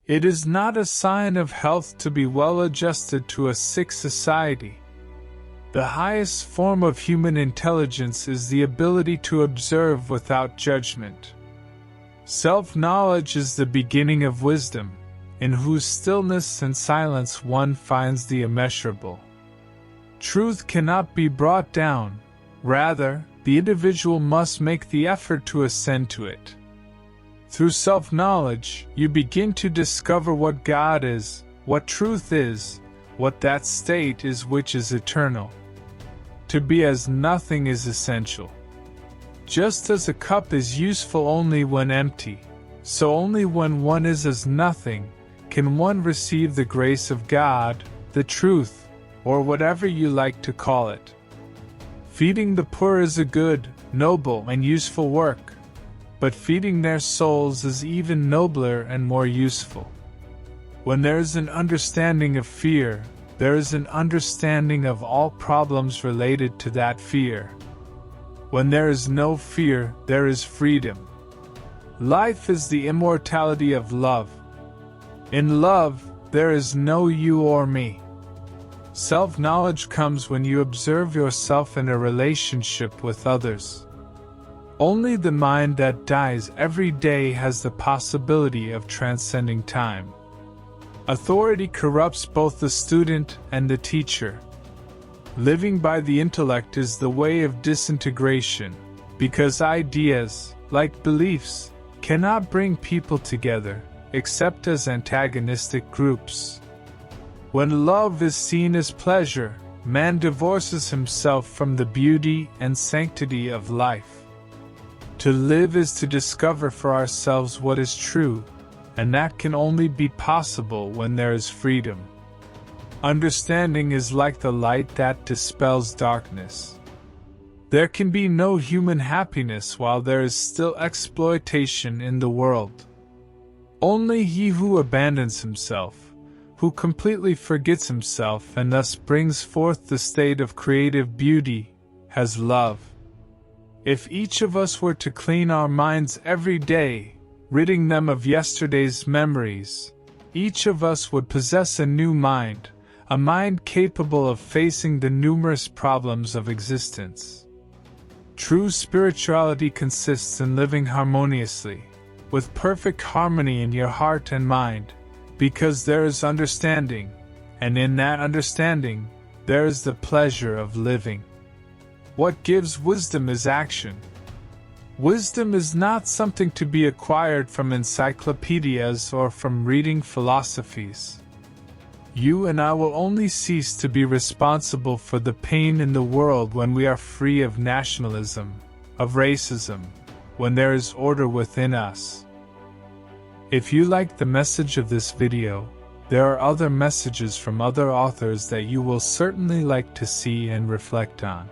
It is not a sign of health to be well adjusted to a sick society. The highest form of human intelligence is the ability to observe without judgment. Self-knowledge is the beginning of wisdom, in whose stillness and silence one finds the immeasurable. Truth cannot be brought down, rather, the individual must make the effort to ascend to it. Through self-knowledge, you begin to discover what God is, what truth is, what that state is which is eternal. To be as nothing is essential. Just as a cup is useful only when empty, so only when one is as nothing, can one receive the grace of God, the truth, or whatever you like to call it. Feeding the poor is a good, noble, and useful work, but feeding their souls is even nobler and more useful. When there is an understanding of fear, there is an understanding of all problems related to that fear. When there is no fear, there is freedom. Life is the immortality of love. In love, there is no you or me. Self-knowledge comes when you observe yourself in a relationship with others. Only the mind that dies every day has the possibility of transcending time. Authority corrupts both the student and the teacher. Living by the intellect is the way of disintegration, because ideas, like beliefs, cannot bring people together, except as antagonistic groups. When love is seen as pleasure, man divorces himself from the beauty and sanctity of life. To live is to discover for ourselves what is true, and that can only be possible when there is freedom. Understanding is like the light that dispels darkness. There can be no human happiness while there is still exploitation in the world. Only he who abandons himself, who completely forgets himself and thus brings forth the state of creative beauty, has love. If each of us were to clean our minds every day, ridding them of yesterday's memories, each of us would possess a new mind, a mind capable of facing the numerous problems of existence. True spirituality consists in living harmoniously, with perfect harmony in your heart and mind, because there is understanding, and in that understanding, there is the pleasure of living. What gives wisdom is action. Wisdom is not something to be acquired from encyclopedias or from reading philosophies. You and I will only cease to be responsible for the pain in the world when we are free of nationalism, of racism, when there is order within us. If you like the message of this video, there are other messages from other authors that you will certainly like to see and reflect on.